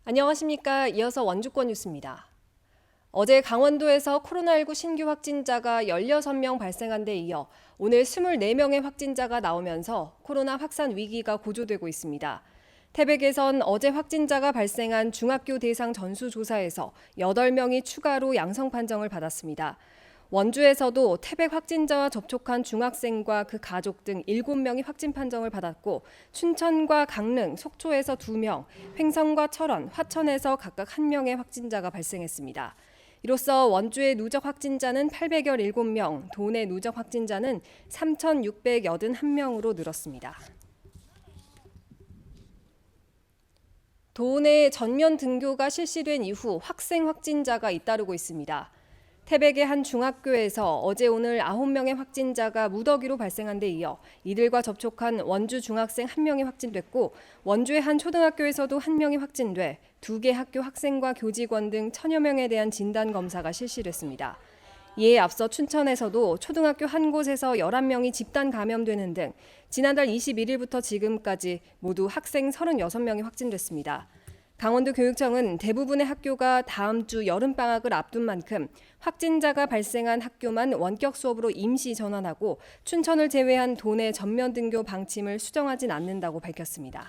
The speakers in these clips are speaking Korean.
안녕하십니까. 이어서 원주권 뉴스입니다. 어제 강원도에서 코로나19 신규 확진자가 16명 발생한 데 이어 오늘 24명의 확진자가 나오면서 코로나 확산 위기가 고조되고 있습니다. 태백에선 어제 확진자가 발생한 중학교 대상 전수조사에서 8명이 추가로 양성 판정을 받았습니다. 원주에서도 태백 확진자와 접촉한 중학생과 그 가족 등 7명이 확진 판정을 받았고 춘천과 강릉, 속초에서 2명, 횡성과 철원, 화천에서 각각 1명의 확진자가 발생했습니다. 이로써 원주의 누적 확진자는 817명, 도내 누적 확진자는 3,681명으로 늘었습니다. 도내 전면 등교가 실시된 이후 학생 확진자가 잇따르고 있습니다. 태백의 한 중학교에서 어제 오늘 9명의 확진자가 무더기로 발생한 데 이어 이들과 접촉한 원주 중학생 1명이 확진됐고 원주의 한 초등학교에서도 1명이 확진돼 2개 학교 학생과 교직원 등 1000여 명에 대한 진단검사가 실시됐습니다. 이에 앞서 춘천에서도 초등학교 한 곳에서 11명이 집단 감염되는 등 지난달 21일부터 지금까지 모두 학생 36명이 확진됐습니다. 강원도 교육청은 대부분의 학교가 다음 주 여름방학을 앞둔 만큼 확진자가 발생한 학교만 원격 수업으로 임시 전환하고 춘천을 제외한 도내 전면 등교 방침을 수정하진 않는다고 밝혔습니다.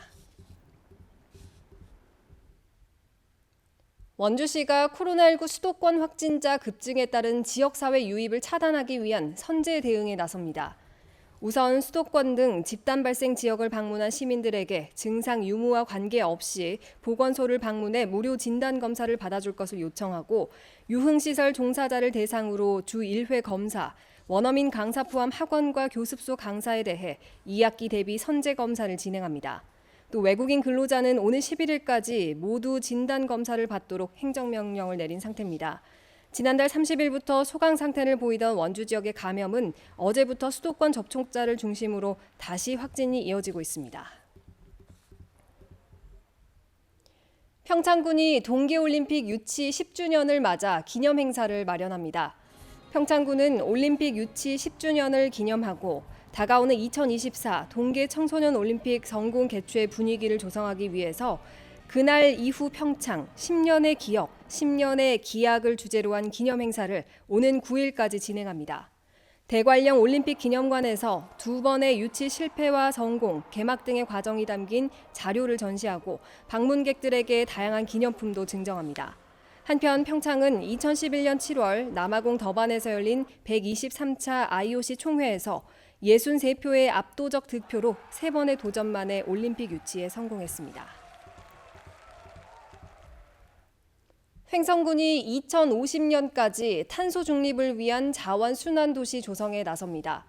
원주시가 코로나19 수도권 확진자 급증에 따른 지역사회 유입을 차단하기 위한 선제 대응에 나섭니다. 우선 수도권 등 집단 발생 지역을 방문한 시민들에게 증상 유무와 관계없이 보건소를 방문해 무료 진단검사를 받아줄 것을 요청하고 유흥시설 종사자를 대상으로 주 1회 검사, 원어민 강사 포함 학원과 교습소 강사에 대해 2학기 대비 선제 검사를 진행합니다. 또 외국인 근로자는 오늘 11일까지 모두 진단검사를 받도록 행정명령을 내린 상태입니다. 지난달 30일부터 소강 상태를 보이던 원주 지역의 감염은 어제부터 수도권 접촉자를 중심으로 다시 확진이 이어지고 있습니다. 평창군이 동계올림픽 유치 10주년을 맞아 기념행사를 마련합니다. 평창군은 올림픽 유치 10주년을 기념하고 다가오는 2024 동계 청소년 올림픽 성공 개최 분위기를 조성하기 위해서 그날 이후 평창 10년의 기억, 10년의 기약을 주제로 한 기념행사를 오는 9일까지 진행합니다. 대관령 올림픽 기념관에서 2번의 유치 실패와 성공, 개막 등의 과정이 담긴 자료를 전시하고 방문객들에게 다양한 기념품도 증정합니다. 한편 평창은 2011년 7월 남아공 더반에서 열린 123차 IOC 총회에서 63표의 압도적 득표로 3번의 도전 만에 올림픽 유치에 성공했습니다. 횡성군이 2050년까지 탄소 중립을 위한 자원 순환 도시 조성에 나섭니다.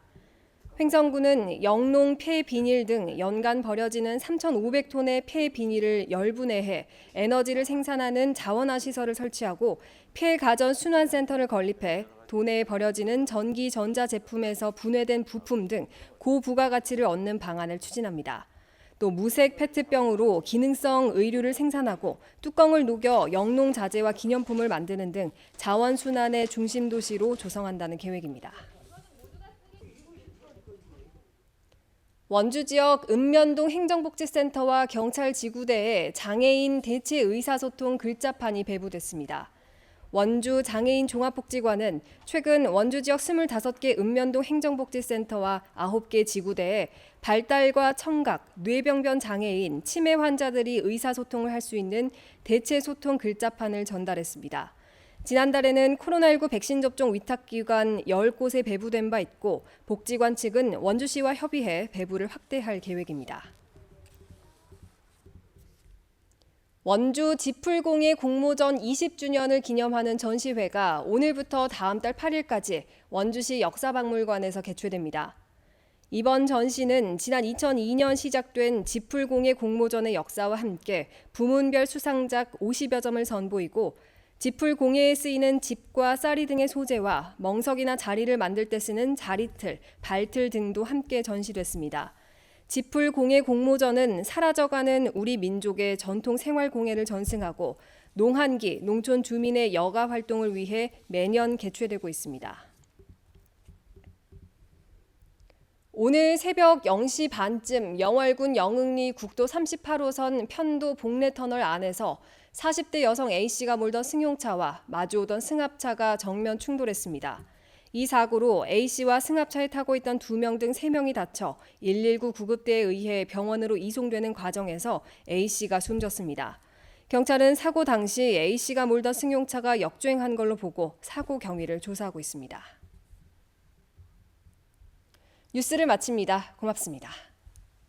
횡성군은 영농 폐 비닐 등 연간 버려지는 3,500톤의 폐 비닐을 열분해해 에너지를 생산하는 자원화 시설을 설치하고 폐 가전 순환센터를 건립해 도내에 버려지는 전기 전자 제품에서 분해된 부품 등 고부가가치를 얻는 방안을 추진합니다. 또 무색 페트병으로 기능성 의류를 생산하고 뚜껑을 녹여 영농 자재와 기념품을 만드는 등 자원 순환의 중심 도시로 조성한다는 계획입니다. 원주 지역 읍면동 행정복지센터와 경찰 지구대에 장애인 대체 의사소통 글자판이 배부됐습니다. 원주 장애인 종합복지관은 최근 원주 지역 25개 읍면동 행정복지센터와 9개 지구대에 발달과 청각, 뇌병변 장애인, 치매 환자들이 의사소통을 할 수 있는 대체 소통 글자판을 전달했습니다. 지난달에는 코로나19 백신 접종 위탁기관 10곳에 배부된 바 있고 복지관 측은 원주시와 협의해 배부를 확대할 계획입니다. 원주 지풀공예 공모전 20주년을 기념하는 전시회가 오늘부터 다음 달 8일까지 원주시 역사박물관에서 개최됩니다. 이번 전시는 지난 2002년 시작된 지풀공예 공모전의 역사와 함께 부문별 수상작 50여 점을 선보이고 지풀공예에 쓰이는 집과 쌀이 등의 소재와 멍석이나 자리를 만들 때 쓰는 자리틀, 발틀 등도 함께 전시됐습니다. 지풀공예 공모전은 사라져가는 우리 민족의 전통 생활공예를 전승하고 농한기, 농촌 주민의 여가 활동을 위해 매년 개최되고 있습니다. 오늘 새벽 0시 반쯤 영월군 영흥리 국도 38호선 편도 복례터널 안에서 40대 여성 A씨가 몰던 승용차와 마주오던 승합차가 정면 충돌했습니다. 이 사고로 A씨와 승합차에 타고 있던 2명 등 3명이 다쳐 119 구급대에 의해 병원으로 이송되는 과정에서 A씨가 숨졌습니다. 경찰은 사고 당시 A씨가 몰던 승용차가 역주행한 걸로 보고 사고 경위를 조사하고 있습니다. 뉴스를 마칩니다. 고맙습니다.